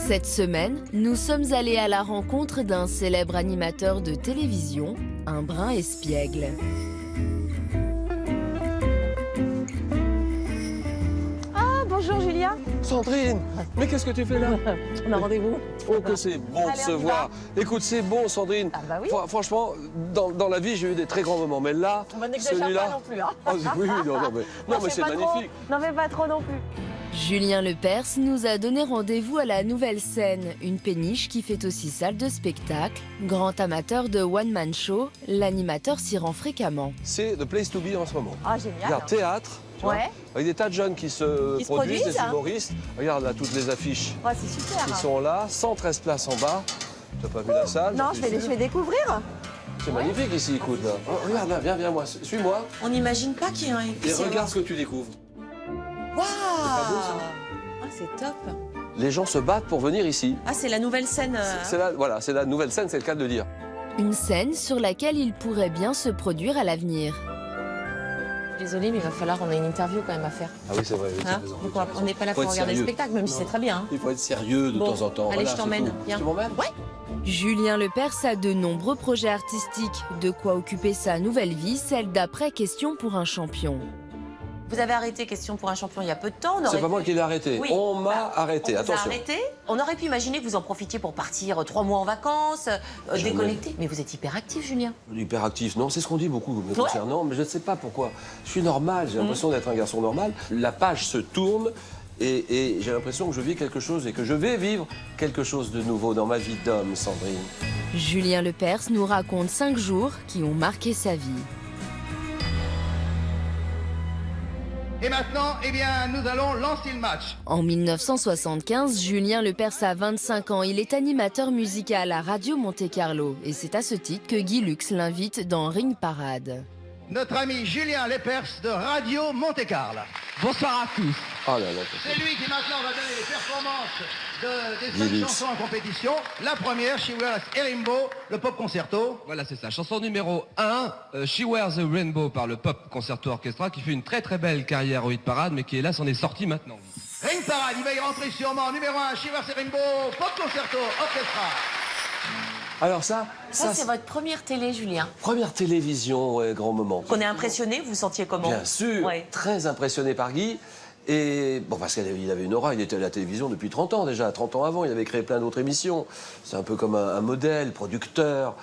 Cette semaine, nous sommes allés à la rencontre d'un célèbre animateur de télévision, un brin espiègle. Ah, bonjour Julia. Sandrine, mais qu'est-ce que tu fais là? On a rendez-vous. Oh, que c'est bon de se voir. Écoute, c'est bon, Sandrine. Ah bah oui. Franchement, dans la vie, j'ai eu des très grands moments. Mais là, n'exagère pas non plus. Hein. Oh, oui, non, mais c'est magnifique. N'en fais pas trop non plus. Julien Lepers nous a donné rendez-vous à la Nouvelle Scène, une péniche qui fait aussi salle de spectacle. Grand amateur de one-man show, l'animateur s'y rend fréquemment. C'est the place to be en ce moment. Ah, génial. Regarde, théâtre, tu vois, Ouais. avec des tas de jeunes qui se produisent, des hein. humoristes. Regarde là, toutes les affiches Ouais, c'est super. qui sont là, 113 places en bas. Tu n'as pas vu la salle? Non, je vais découvrir. C'est magnifique ici, écoute. Là. Oh, regarde là, viens, moi, suis-moi. On n'imagine pas qu'il y ait un Et épicier. regarde ce que tu découvres. Waouh! pas beau, ça? Ah, c'est top. Les gens se battent pour venir ici. Ah, c'est la nouvelle scène. C'est la Nouvelle Scène, c'est le cas de le dire. Une scène sur laquelle il pourrait bien se produire à l'avenir. Désolée, mais il va falloir qu'on ait une interview quand même à faire. Ah oui, c'est vrai. Hein? Donc, on n'est pas là Faut pour être regarder le sérieux. spectacle, même si c'est très bien. Hein. Il faut être sérieux de Bon, temps en temps. allez, Voilà, je t'emmène. c'est tout. Viens. Tu m'emmènes? Ouais. Julien Lepers a de nombreux projets artistiques, de quoi occuper sa nouvelle vie, celle d'après Question pour un champion. Vous avez arrêté Question pour un champion il y a peu de temps. C'est pas moi qui l'ai arrêté. Oui. On m'a arrêté, On vous a attention. arrêté. On aurait pu imaginer que vous en profitiez pour partir 3 mois en vacances, Jamais. déconnecter. Mais vous êtes hyper actif, Julien. Hyperactif, non, c'est ce qu'on dit beaucoup me Ouais. concernant, mais je ne sais pas pourquoi. Je suis normal, j'ai l'impression d'être un garçon normal. La page se tourne et j'ai l'impression que je vis quelque chose et que je vais vivre quelque chose de nouveau dans ma vie d'homme, Sandrine. Julien Lepers nous raconte 5 jours qui ont marqué sa vie. Et maintenant, eh bien, nous allons lancer le match. En 1975, Julien Lepers a 25 ans. Il est animateur musical à Radio Monte-Carlo. Et c'est à ce titre que Guy Lux l'invite dans Ring Parade. Notre ami Julien Lepers de Radio Monte-Carlo. Bonsoir à tous. Oh là là. C'est lui qui maintenant va donner les performances des 5 Guy Lux. chansons en compétition. La première, She Wears a Rainbow, le pop concerto. Voilà, c'est ça. Chanson numéro 1, She Wears a Rainbow par le Pop Concerto Orchestra, qui fait une très très belle carrière au hit parade, mais qui hélas en est sortie maintenant. Ring Parade, il va y rentrer sûrement. Numéro 1, She Wears a Rainbow, pop concerto orchestra. Alors ça Ça, c'est votre première télé, Julien. première télévision, ouais, grand moment. Qu'on est impressionné, vous vous sentiez comment? Bien sûr, Ouais. très impressionné par Guy. Et bon, parce qu'il avait une aura, il était à la télévision depuis 30 ans déjà, 30 ans avant, il avait créé plein d'autres émissions. C'est un peu comme un modèle, producteur,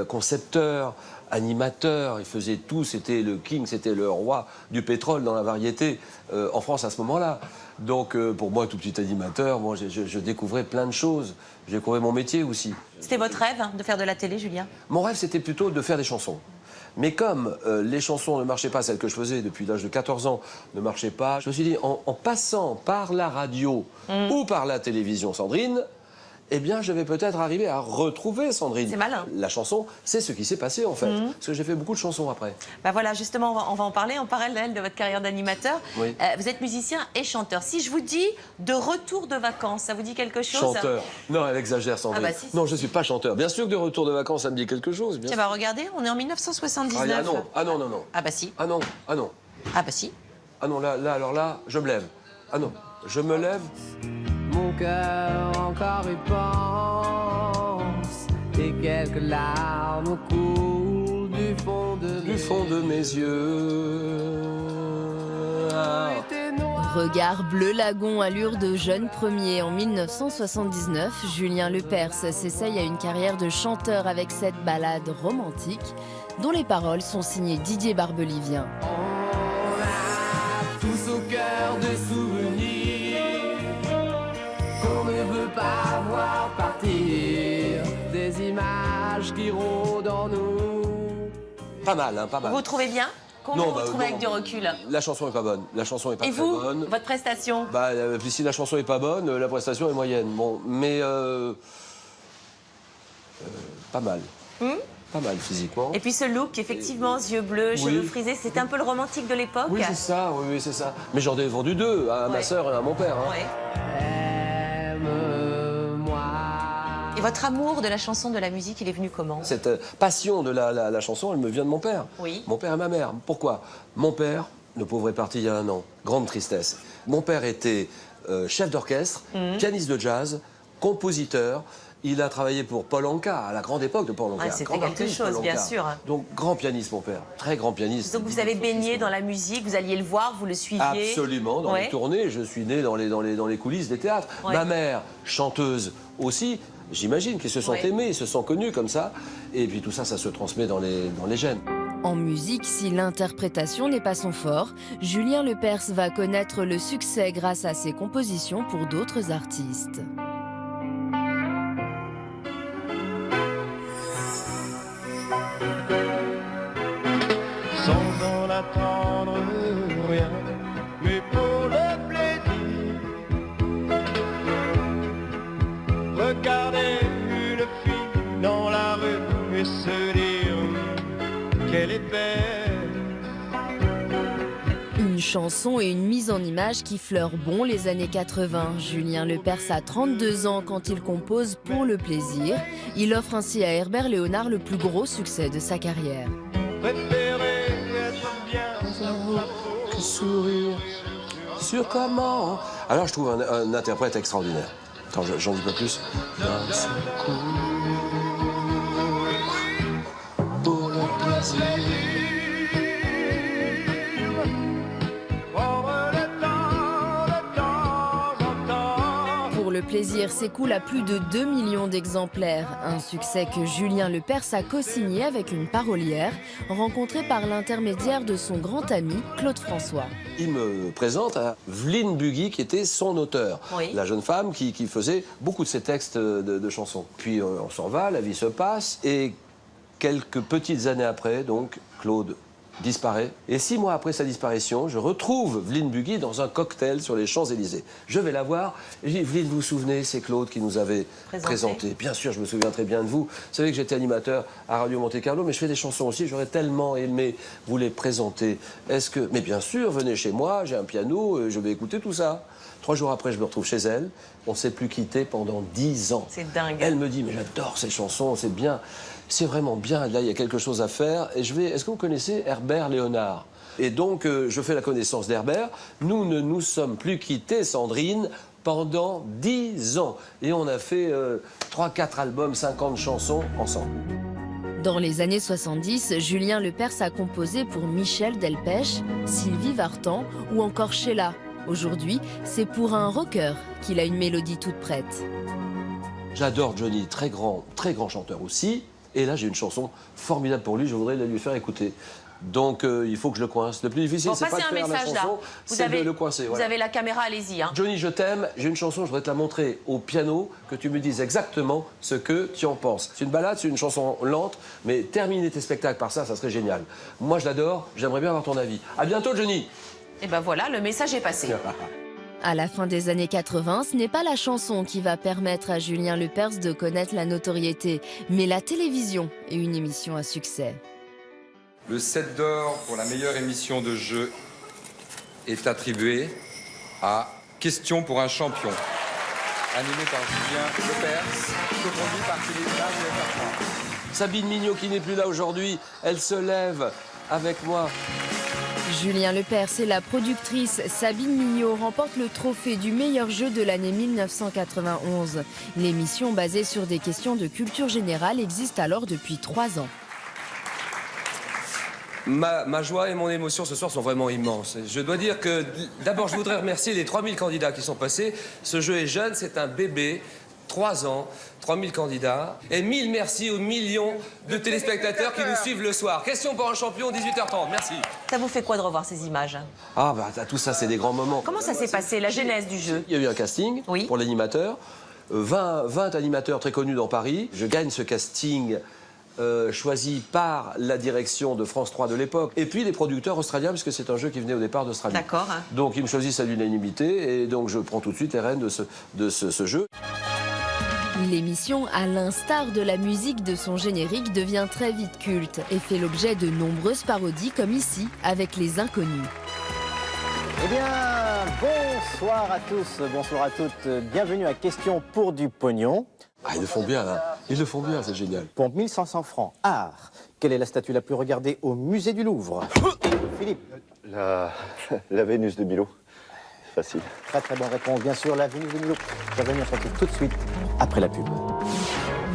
concepteur, animateur, il faisait tout, c'était le king, c'était le roi du pétrole dans la variété en France à ce moment-là. Donc pour moi, tout petit animateur, moi, je découvrais plein de choses, je découvrais mon métier aussi. C'était votre rêve de faire de la télé, Julien? Mon rêve, c'était plutôt de faire des chansons. Mais comme les chansons ne marchaient pas, celles que je faisais depuis l'âge de 14 ans ne marchaient pas, je me suis dit, en passant par la radio ou par la télévision, Sandrine, eh bien, je vais peut-être arriver à retrouver Sandrine. C'est malin. La chanson, c'est ce qui s'est passé, en fait. Parce que j'ai fait beaucoup de chansons après. Bah voilà, justement, on va en parler en parallèle de votre carrière d'animateur. Oui. Vous êtes musicien et chanteur. Si je vous dis de retour de vacances, ça vous dit quelque chose? Chanteur. Non, elle exagère, Sandrine. Ah bah si, si. Non, je ne suis pas chanteur. Bien sûr que de retour de vacances, ça me dit quelque chose. Bien Tiens, sûr. bah regardez, on est en 1979. Ah non, ah non, non, non. Ah bah si. Ah non, ah non. Ah bah si. Ah non, alors là, je me lève. Ah non, je me lève. Mon cœur encore y pense et quelques larmes coulent du fond de mes yeux. Ah. Regard bleu lagon, allure de jeune premier. En 1979, Julien Lepers s'essaye à une carrière de chanteur avec cette ballade romantique dont les paroles sont signées Didier Barbelivien. On a tous au cœur des souvenirs qu'on ne veut pas voir partir, des images qui rôdent en nous. Pas mal, hein, pas mal. Vous trouvez bien? Comment Non, vous bah, trouvez non. avec du recul? La chanson est pas bonne. La chanson est pas Et très vous, bonne. votre prestation? Bah, si la chanson est pas bonne, la prestation est moyenne. Bon, mais pas mal. Pas mal physiquement. Et puis ce look, effectivement, yeux bleus, cheveux frisés, c'était un peu le romantique de l'époque? Oui, c'est ça, oui, c'est ça. Mais j'en ai vendu 2, à ma Ouais. sœur et à mon père. Hein. Ouais. Aime-moi. Et votre amour de la chanson, de la musique, il est venu comment? Cette passion de la chanson, elle me vient de mon père. Oui. Mon père et ma mère. Pourquoi? Mon père, le pauvre est parti il y a 1 an. Grande tristesse. Mon père était chef d'orchestre, pianiste de jazz, compositeur. Il a travaillé pour Paul Anka, à la grande époque de Paul Anka. Ouais, c'était Grand quelque artiste, chose, Paul bien Anka. sûr. Donc, grand pianiste, mon père. Très grand pianiste. Donc vous avez baigné dans la musique, vous alliez le voir, vous le suiviez. Absolument, dans Ouais. les tournées. Je suis né dans les coulisses des théâtres. Ouais. Ma mère, chanteuse aussi. J'imagine qu'ils se sont Ouais. aimés, ils se sont connus comme ça. Et puis tout ça, ça se transmet dans les gènes. En musique, si l'interprétation n'est pas son fort, Julien Lepers va connaître le succès grâce à ses compositions pour d'autres artistes. Sans en attendre rien, mais pour le plaisir. Regarder une fille dans la rue et se dire qu'elle est belle. Une chanson et une mise en image qui fleurent bon les années 80. Julien Lepers a 32 ans quand il compose pour le plaisir. Il offre ainsi à Herbert Léonard le plus gros succès de sa carrière. Préférer être bien sur la peau. Que sourire sur comment. Alors je trouve un interprète extraordinaire. Attends, j'en dis pas plus. D'un seul coup, pour le plaisir. Prendre le temps en temps. Pour le plaisir s'écoule à plus de 2 millions d'exemplaires. Un succès que Julien Lepers a co-signé avec une parolière, rencontrée par l'intermédiaire de son grand ami Claude François. Il me présente à Vline Bugui, qui était son auteur. Oui. La jeune femme qui faisait beaucoup de ses textes de chansons. Puis on s'en va, la vie se passe, et quelques petites années après, donc, Claude disparaît. Et 6 mois après sa disparition, je retrouve Vline Bugui dans un cocktail sur les Champs-Élysées. Je vais la voir, et je dis, Vline, vous vous souvenez, c'est Claude qui nous avait présenté. Bien sûr, je me souviens très bien de vous. Vous savez que j'étais animateur à Radio Monte-Carlo, mais je fais des chansons aussi, j'aurais tellement aimé vous les présenter. Est-ce que... Mais bien sûr, venez chez moi, j'ai un piano, je vais écouter tout ça. 3 jours après, je me retrouve chez elle. On ne s'est plus quitté pendant 10 ans. C'est dingue. Elle me dit, mais j'adore ces chansons, c'est bien. C'est vraiment bien, là, il y a quelque chose à faire. Et je vais... Est-ce que vous connaissez Herbert Léonard? Et donc, je fais la connaissance d'Herbert. Nous ne nous sommes plus quittés, Sandrine, pendant 10 ans. Et on a fait 3-4 albums, 50 chansons ensemble. Dans les années 70, Julien Lepers a composé pour Michel Delpech, Sylvie Vartan ou encore Sheila. Aujourd'hui, c'est pour un rocker qu'il a une mélodie toute prête. J'adore Johnny, très grand chanteur aussi. Et là, j'ai une chanson formidable pour lui, je voudrais la lui faire écouter. Donc, il faut que je le coince. Le plus difficile, Bon, c'est pas de passez un faire la message là. chanson, c'est de le coincer. Vous Voilà. avez la caméra, allez-y. Hein. Johnny, je t'aime, j'ai une chanson, je voudrais te la montrer au piano, que tu me dises exactement ce que tu en penses. C'est une balade, c'est une chanson lente, mais terminer tes spectacles par ça, ça serait génial. Moi, je l'adore, j'aimerais bien avoir ton avis. À bientôt, Johnny. Et ben voilà, le message est passé. À la fin des années 80, ce n'est pas la chanson qui va permettre à Julien Lepers de connaître la notoriété, mais la télévision et une émission à succès. Le 7 d'or pour la meilleure émission de jeu est attribué à Question pour un champion, animé par Julien Lepers, co-conduit par Philippe Bertrand. Sabine Mignot, qui n'est plus là aujourd'hui, elle se lève avec moi. Julien Lepers et la productrice Sabine Mignot remportent le trophée du meilleur jeu de l'année 1991. L'émission basée sur des questions de culture générale existe alors depuis 3 ans. Ma joie et mon émotion ce soir sont vraiment immenses. Je dois dire que, d'abord, je voudrais remercier les 3000 candidats qui sont passés. Ce jeu est jeune, c'est un bébé, 3 ans, 3000 candidats. Et 1000 merci aux millions de téléspectateurs qui nous suivent le soir. Question pour un champion, 18h30. Merci. Ça vous fait quoi de revoir ces images? Ah, bah, tout ça, c'est des grands moments. Comment ça s'est passé, la genèse du jeu? Il y a eu un casting Oui. pour l'animateur. 20 animateurs très connus dans Paris. Je gagne ce casting choisi par la direction de France 3 de l'époque. Et puis les producteurs australiens, puisque c'est un jeu qui venait au départ d'Australie. D'accord. Donc ils me choisissent à l'unanimité et donc je prends tout de suite les rênes de ce jeu. L'émission, à l'instar de la musique de son générique, devient très vite culte et fait l'objet de nombreuses parodies comme ici, avec Les Inconnus. Eh bien, bonsoir à tous, bonsoir à toutes. Bienvenue à Question pour du pognon. Ah, ils le font bien, hein. Ils le font bien, c'est génial. Pour 1500 francs, art. Quelle est la statue la plus regardée au musée du Louvre? Philippe. La Vénus de Milo. facile. Très très bonne réponse, bien sûr. L'avenue de Milo va venir chanter tout de suite après la pub.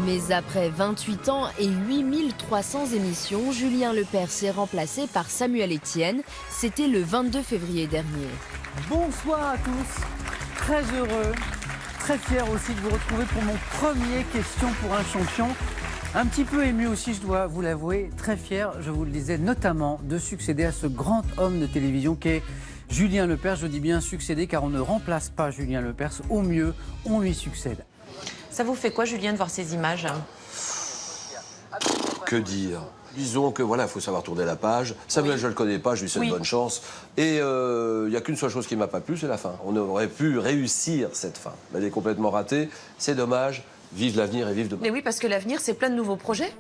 Mais après 28 ans et 8300 émissions, Julien Lepers est remplacé par Samuel Etienne. C'était le 22 février dernier. Bonsoir à tous, très heureux, très fier aussi de vous retrouver pour mon premier question pour un champion. Un petit peu ému aussi, je dois vous l'avouer, très fier, je vous le disais, notamment de succéder à ce grand homme de télévision qu'est Julien Lepers. Je dis bien succéder car on ne remplace pas Julien Lepers, au mieux, on lui succède. Ça vous fait quoi, Julien, de voir ces images? Que dire? Disons que voilà, il faut savoir tourner la page. Samuel, je ne le connais pas, je lui souhaite bonne chance. Et il n'y a qu'une seule chose qui ne m'a pas plu, c'est la fin. On aurait pu réussir cette fin. Mais elle est complètement ratée. C'est dommage. Vive l'avenir et vive demain. Mais oui, parce que l'avenir, c'est plein de nouveaux projets.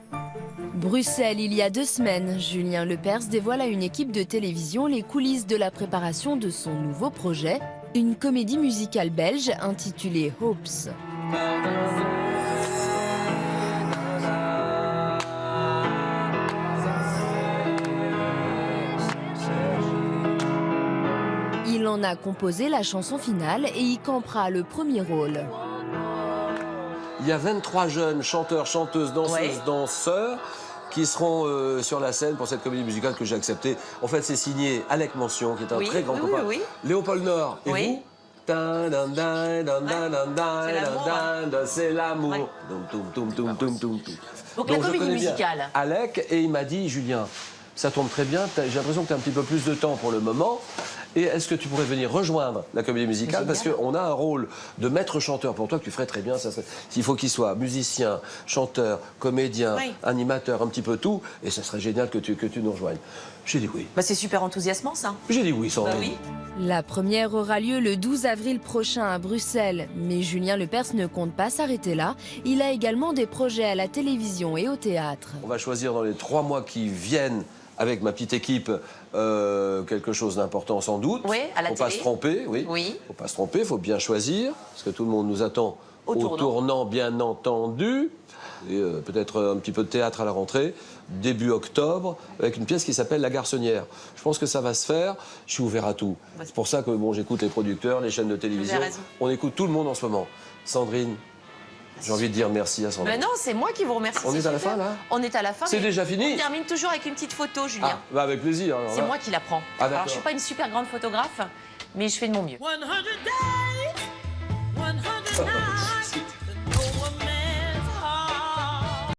Bruxelles, il y a 2 semaines, Julien Lepers dévoile à une équipe de télévision les coulisses de la préparation de son nouveau projet, une comédie musicale belge intitulée Hopes. Il en a composé la chanson finale et y campera le premier rôle. Il y a 23 jeunes chanteurs, chanteuses, danseuses, danseurs qui seront sur la scène pour cette comédie musicale que j'ai acceptée. En fait, c'est signé Alec Mention, qui est un très grand copain. Léopold Nord et vous. C'est l'amour. Donc la comédie musicale. Alec, et il m'a dit, Julien, ça tombe très bien, j'ai l'impression que tu as un petit peu plus de temps pour le moment. Et est-ce que tu pourrais venir rejoindre la comédie musicale? Parce qu'on a un rôle de maître chanteur pour toi que tu ferais très bien. Il faut qu'il soit musicien, chanteur, comédien, animateur, un petit peu tout. Et ça serait génial que tu nous rejoignes. J'ai dit oui. Bah, c'est super enthousiasmant, ça. J'ai dit oui, Sandrine. Oui. La première aura lieu le 12 avril prochain à Bruxelles. Mais Julien Lepers ne compte pas s'arrêter là. Il a également des projets à la télévision et au théâtre. On va choisir dans les 3 mois qui viennent, avec ma petite équipe, quelque chose d'important sans doute. Oui, à la télé. Faut pas se tromper, oui. Faut pas se tromper, il faut bien choisir, parce que tout le monde nous attend au tournant, bien entendu. Et peut-être un petit peu de théâtre à la rentrée, début octobre, avec une pièce qui s'appelle La Garçonnière. Je pense que ça va se faire, je suis ouvert à tout. C'est pour ça que j'écoute les producteurs, les chaînes de télévision. On écoute tout le monde en ce moment. Sandrine, j'ai envie de dire merci à Sandrine. Mais non, c'est moi qui vous remercie. On est à la fin, là? On est à la fin. C'est déjà fini? On termine toujours avec une petite photo, Julien. Ah, bah avec plaisir. C'est moi qui la prends. Ah, alors, je ne suis pas une super grande photographe, mais je fais de mon mieux. 100 days.